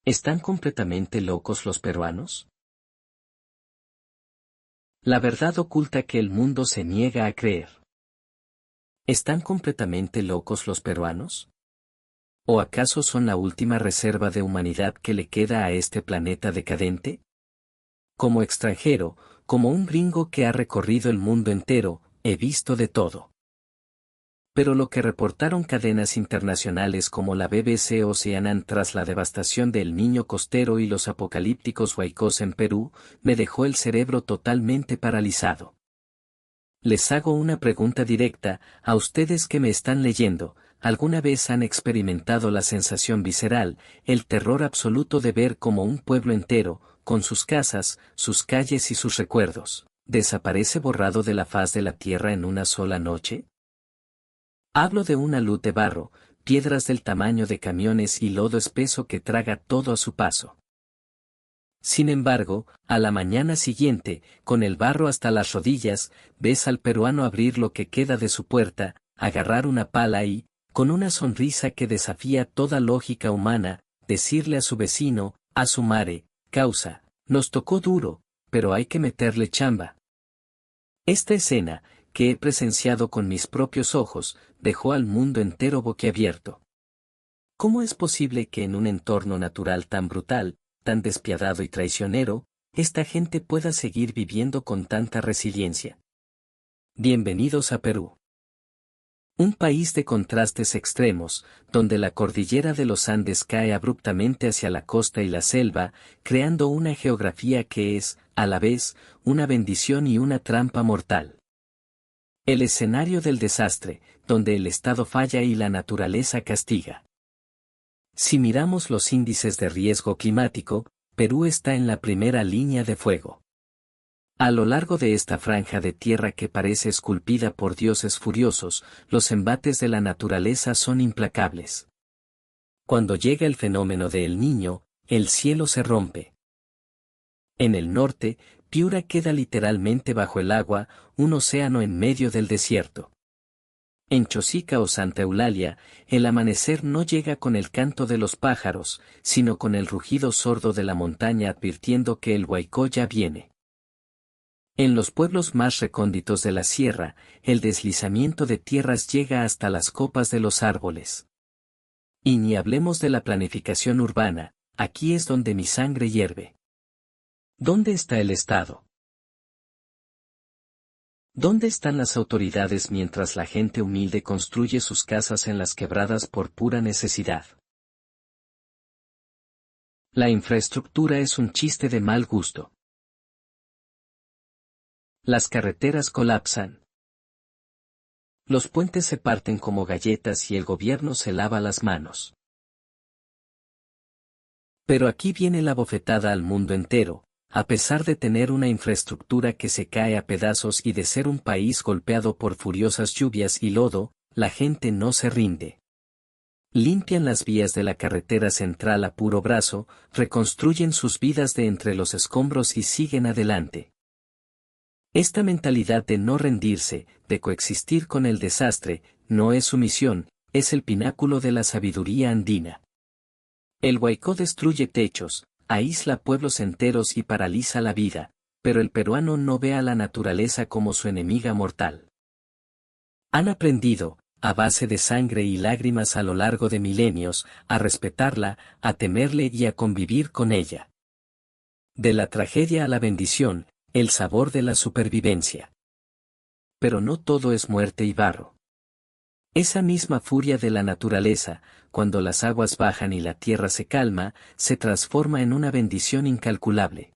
¿Están completamente locos los peruanos? La verdad oculta que el mundo se niega a creer. ¿Están completamente locos los peruanos? ¿O acaso son la última reserva de humanidad que le queda a este planeta decadente? Como extranjero, como un gringo que ha recorrido el mundo entero, he visto de todo. Pero lo que reportaron cadenas internacionales como la BBC o CNN tras la devastación del Niño Costero y los apocalípticos huaicos en Perú, me dejó el cerebro totalmente paralizado. Les hago una pregunta directa, a ustedes que me están leyendo, ¿alguna vez han experimentado la sensación visceral, el terror absoluto de ver cómo un pueblo entero, con sus casas, sus calles y sus recuerdos, desaparece borrado de la faz de la tierra en una sola noche? Hablo de una luz de barro, piedras del tamaño de camiones y lodo espeso que traga todo a su paso. Sin embargo, a la mañana siguiente, con el barro hasta las rodillas, ves al peruano abrir lo que queda de su puerta, agarrar una pala y, con una sonrisa que desafía toda lógica humana, decirle a su vecino, a su mare, causa, nos tocó duro, pero hay que meterle chamba. Esta escena, que he presenciado con mis propios ojos, dejó al mundo entero boquiabierto. ¿Cómo es posible que en un entorno natural tan brutal, tan despiadado y traicionero, esta gente pueda seguir viviendo con tanta resiliencia? Bienvenidos a Perú. Un país de contrastes extremos, donde la cordillera de los Andes cae abruptamente hacia la costa y la selva, creando una geografía que es, a la vez, una bendición y una trampa mortal. El escenario del desastre, donde el Estado falla y la naturaleza castiga. Si miramos los índices de riesgo climático, Perú está en la primera línea de fuego. A lo largo de esta franja de tierra que parece esculpida por dioses furiosos, los embates de la naturaleza son implacables. Cuando llega el fenómeno de El Niño, el cielo se rompe. En el norte, Piura queda literalmente bajo el agua, un océano en medio del desierto. En Chosica o Santa Eulalia, el amanecer no llega con el canto de los pájaros, sino con el rugido sordo de la montaña advirtiendo que el Huaicó ya viene. En los pueblos más recónditos de la sierra, el deslizamiento de tierras llega hasta las copas de los árboles. Y ni hablemos de la planificación urbana, aquí es donde mi sangre hierve. ¿Dónde está el Estado? ¿Dónde están las autoridades mientras la gente humilde construye sus casas en las quebradas por pura necesidad? La infraestructura es un chiste de mal gusto. Las carreteras colapsan. Los puentes se parten como galletas y el gobierno se lava las manos. Pero aquí viene la bofetada al mundo entero. A pesar de tener una infraestructura que se cae a pedazos y de ser un país golpeado por furiosas lluvias y lodo, la gente no se rinde. Limpian las vías de la carretera central a puro brazo, reconstruyen sus vidas de entre los escombros y siguen adelante. Esta mentalidad de no rendirse, de coexistir con el desastre, no es sumisión, es el pináculo de la sabiduría andina. El Huaicó destruye techos, aísla pueblos enteros y paraliza la vida, pero el peruano no ve a la naturaleza como su enemiga mortal. Han aprendido, a base de sangre y lágrimas a lo largo de milenios, a respetarla, a temerle y a convivir con ella. De la tragedia a la bendición, el sabor de la supervivencia. Pero no todo es muerte y barro. Esa misma furia de la naturaleza, cuando las aguas bajan y la tierra se calma, se transforma en una bendición incalculable.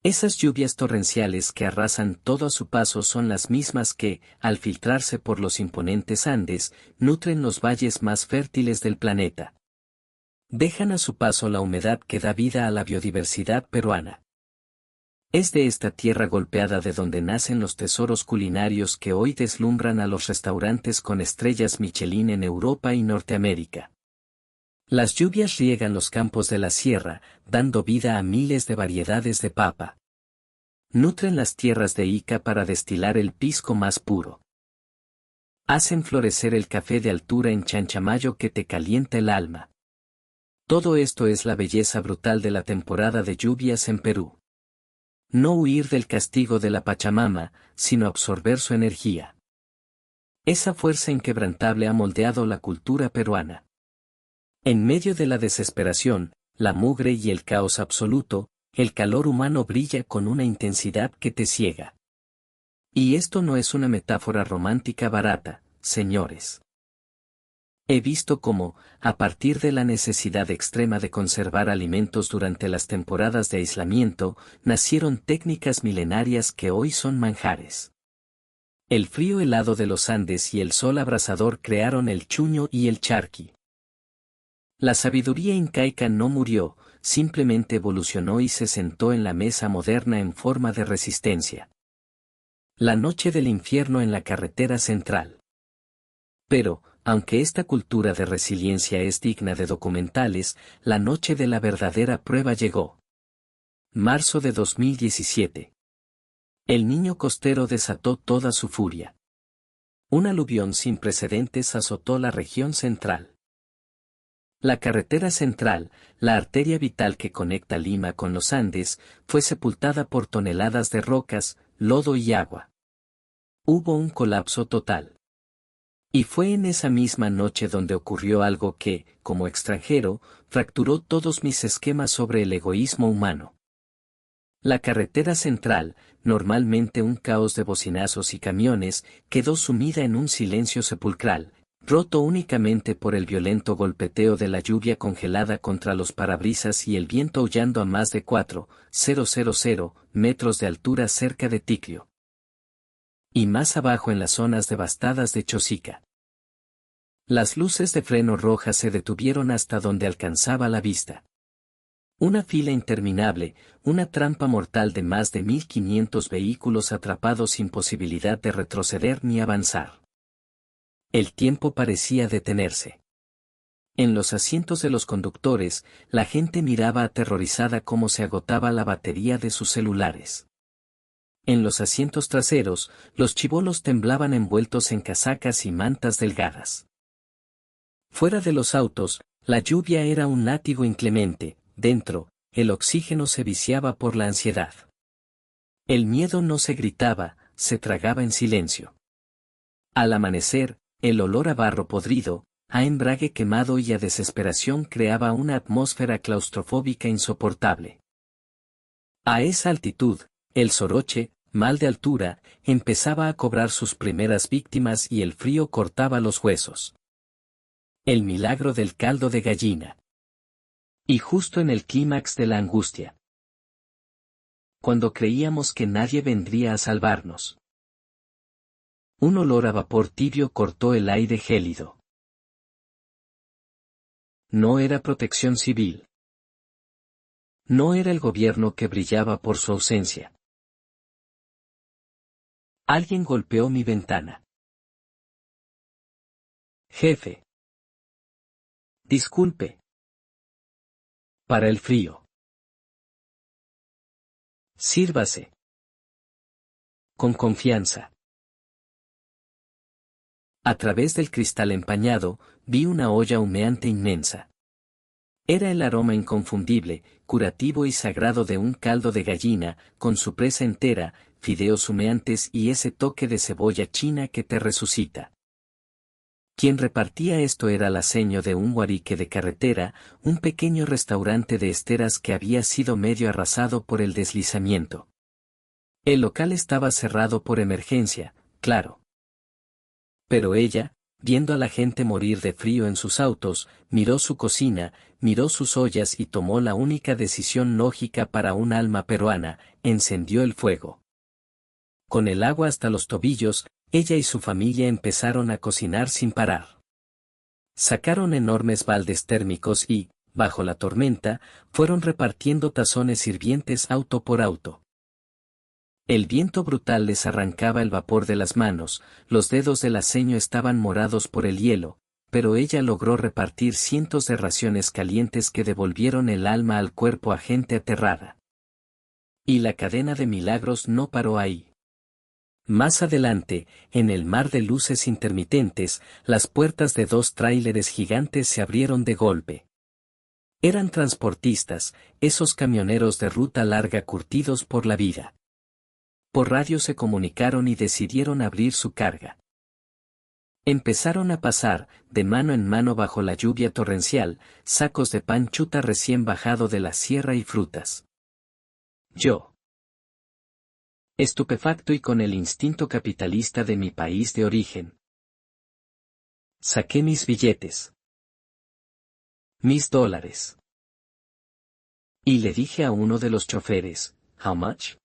Esas lluvias torrenciales que arrasan todo a su paso son las mismas que, al filtrarse por los imponentes Andes, nutren los valles más fértiles del planeta. Dejan a su paso la humedad que da vida a la biodiversidad peruana. Es de esta tierra golpeada de donde nacen los tesoros culinarios que hoy deslumbran a los restaurantes con estrellas Michelin en Europa y Norteamérica. Las lluvias riegan los campos de la sierra, dando vida a miles de variedades de papa. Nutren las tierras de Ica para destilar el pisco más puro. Hacen florecer el café de altura en Chanchamayo que te calienta el alma. Todo esto es la belleza brutal de la temporada de lluvias en Perú. No huir del castigo de la Pachamama, sino absorber su energía. Esa fuerza inquebrantable ha moldeado la cultura peruana. En medio de la desesperación, la mugre y el caos absoluto, el calor humano brilla con una intensidad que te ciega. Y esto no es una metáfora romántica barata, señores. He visto cómo, a partir de la necesidad extrema de conservar alimentos durante las temporadas de aislamiento, nacieron técnicas milenarias que hoy son manjares. El frío helado de los Andes y el sol abrasador crearon el chuño y el charqui. La sabiduría incaica no murió, simplemente evolucionó y se sentó en la mesa moderna en forma de resistencia. La noche del infierno en la carretera central. Pero, aunque esta cultura de resiliencia es digna de documentales, la noche de la verdadera prueba llegó. Marzo de 2017. El niño costero desató toda su furia. Un aluvión sin precedentes azotó la región central. La carretera central, la arteria vital que conecta Lima con los Andes, fue sepultada por toneladas de rocas, lodo y agua. Hubo un colapso total. Y fue en esa misma noche donde ocurrió algo que, como extranjero, fracturó todos mis esquemas sobre el egoísmo humano. La carretera central, normalmente un caos de bocinazos y camiones, quedó sumida en un silencio sepulcral, roto únicamente por el violento golpeteo de la lluvia congelada contra los parabrisas y el viento aullando a más de 4,000 metros de altura cerca de Ticlio. Y más abajo en las zonas devastadas de Chosica. Las luces de freno rojas se detuvieron hasta donde alcanzaba la vista. Una fila interminable, una trampa mortal de más de 1500 vehículos atrapados sin posibilidad de retroceder ni avanzar. El tiempo parecía detenerse. En los asientos de los conductores, la gente miraba aterrorizada cómo se agotaba la batería de sus celulares. En los asientos traseros, los chibolos temblaban envueltos en casacas y mantas delgadas. Fuera de los autos, la lluvia era un látigo inclemente, dentro, el oxígeno se viciaba por la ansiedad. El miedo no se gritaba, se tragaba en silencio. Al amanecer, el olor a barro podrido, a embrague quemado y a desesperación creaba una atmósfera claustrofóbica insoportable. A esa altitud, el soroche, mal de altura, empezaba a cobrar sus primeras víctimas y el frío cortaba los huesos. El milagro del caldo de gallina. Y justo en el clímax de la angustia. Cuando creíamos que nadie vendría a salvarnos. Un olor a vapor tibio cortó el aire gélido. No era protección civil. No era el gobierno que brillaba por su ausencia. Alguien golpeó mi ventana. Jefe. Disculpe. Para el frío. Sírvase. Con confianza. A través del cristal empañado, vi una olla humeante inmensa. Era el aroma inconfundible, curativo y sagrado de un caldo de gallina, con su presa entera, fideos humeantes y ese toque de cebolla china que te resucita. Quien repartía esto era la seño de un huarique de carretera, un pequeño restaurante de esteras que había sido medio arrasado por el deslizamiento. El local estaba cerrado por emergencia, claro. Pero ella, viendo a la gente morir de frío en sus autos, miró su cocina, miró sus ollas y tomó la única decisión lógica para un alma peruana, encendió el fuego. Con el agua hasta los tobillos, ella y su familia empezaron a cocinar sin parar. Sacaron enormes baldes térmicos y, bajo la tormenta, fueron repartiendo tazones hirvientes auto por auto. El viento brutal les arrancaba el vapor de las manos, los dedos del aceño estaban morados por el hielo, pero ella logró repartir cientos de raciones calientes que devolvieron el alma al cuerpo a gente aterrada. Y la cadena de milagros no paró ahí. Más adelante, en el mar de luces intermitentes, las puertas de 2 tráileres gigantes se abrieron de golpe. Eran transportistas, esos camioneros de ruta larga curtidos por la vida. Por radio se comunicaron y decidieron abrir su carga. Empezaron a pasar, de mano en mano bajo la lluvia torrencial, sacos de pan chuta recién bajado de la sierra y frutas. Yo, estupefacto y con el instinto capitalista de mi país de origen, saqué mis billetes, mis dólares. Y le dije a uno de los choferes, ¿How much?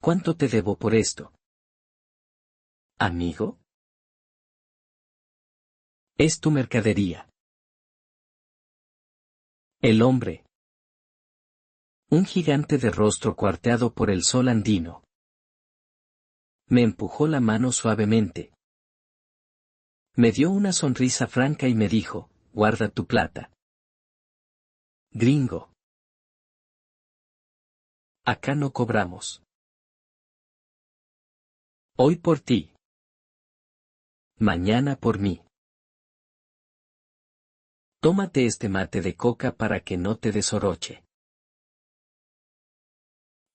¿Cuánto te debo por esto? Amigo. Es tu mercadería. El hombre. Un gigante de rostro cuarteado por el sol andino. Me empujó la mano suavemente. Me dio una sonrisa franca y me dijo, guarda tu plata. Gringo. Acá no cobramos. Hoy por ti. Mañana por mí. Tómate este mate de coca para que no te desoroche.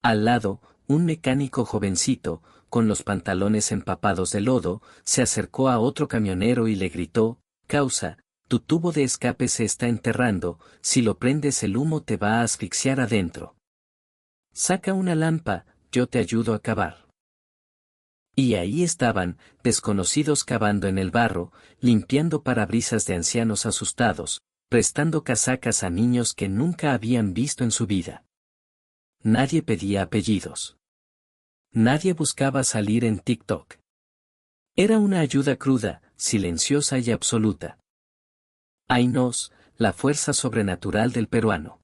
Al lado, un mecánico jovencito, con los pantalones empapados de lodo, se acercó a otro camionero y le gritó, causa, tu tubo de escape se está enterrando, si lo prendes el humo te va a asfixiar adentro. Saca una lampa, yo te ayudo a cavar. Y ahí estaban, desconocidos cavando en el barro, limpiando parabrisas de ancianos asustados, prestando casacas a niños que nunca habían visto en su vida. Nadie pedía apellidos. Nadie buscaba salir en TikTok. Era una ayuda cruda, silenciosa y absoluta. Ainos, la fuerza sobrenatural del peruano.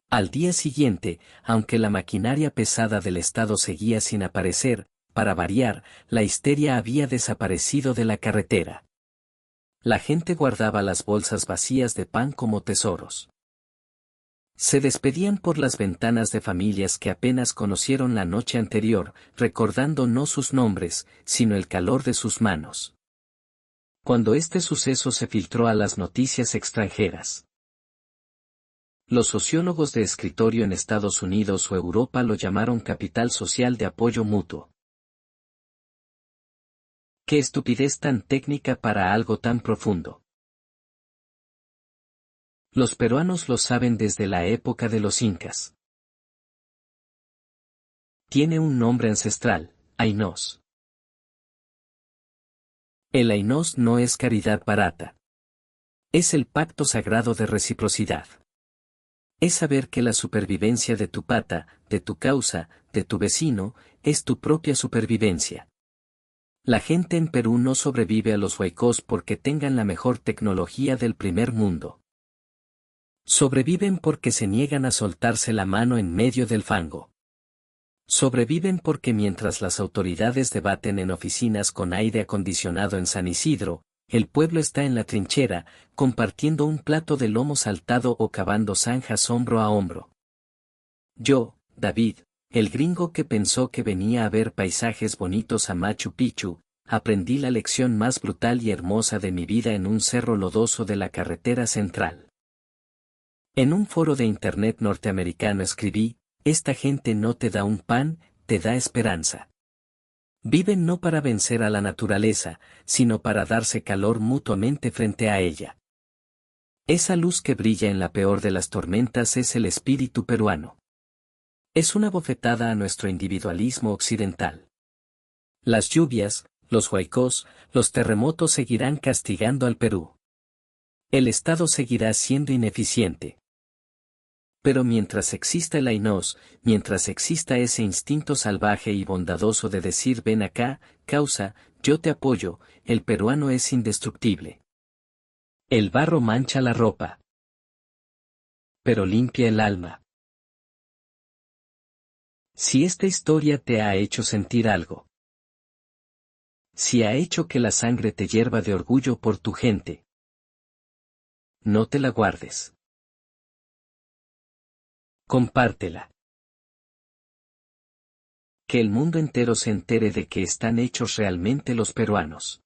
Al día siguiente, aunque la maquinaria pesada del Estado seguía sin aparecer, para variar, la histeria había desaparecido de la carretera. La gente guardaba las bolsas vacías de pan como tesoros. Se despedían por las ventanas de familias que apenas conocieron la noche anterior, recordando no sus nombres, sino el calor de sus manos. Cuando este suceso se filtró a las noticias extranjeras, los sociólogos de escritorio en Estados Unidos o Europa lo llamaron capital social de apoyo mutuo. ¡Qué estupidez tan técnica para algo tan profundo! Los peruanos lo saben desde la época de los incas. Tiene un nombre ancestral, Ainos. El Ainos no es caridad barata. Es el pacto sagrado de reciprocidad. Es saber que la supervivencia de tu pata, de tu causa, de tu vecino, es tu propia supervivencia. La gente en Perú no sobrevive a los huaicos porque tengan la mejor tecnología del primer mundo. Sobreviven porque se niegan a soltarse la mano en medio del fango. Sobreviven porque mientras las autoridades debaten en oficinas con aire acondicionado en San Isidro, el pueblo está en la trinchera, compartiendo un plato de lomo saltado o cavando zanjas hombro a hombro. Yo, David, el gringo que pensó que venía a ver paisajes bonitos a Machu Picchu, aprendí la lección más brutal y hermosa de mi vida en un cerro lodoso de la carretera central. En un foro de internet norteamericano escribí, esta gente no te da un pan, te da esperanza. Viven no para vencer a la naturaleza, sino para darse calor mutuamente frente a ella. Esa luz que brilla en la peor de las tormentas es el espíritu peruano. Es una bofetada a nuestro individualismo occidental. Las lluvias, los huaicos, los terremotos seguirán castigando al Perú. El Estado seguirá siendo ineficiente. Pero mientras exista el Ainos, mientras exista ese instinto salvaje y bondadoso de decir ven acá, causa, yo te apoyo, el peruano es indestructible. El barro mancha la ropa, pero limpia el alma. Si esta historia te ha hecho sentir algo, si ha hecho que la sangre te hierva de orgullo por tu gente, no te la guardes. Compártela. Que el mundo entero se entere de que están hechos realmente los peruanos.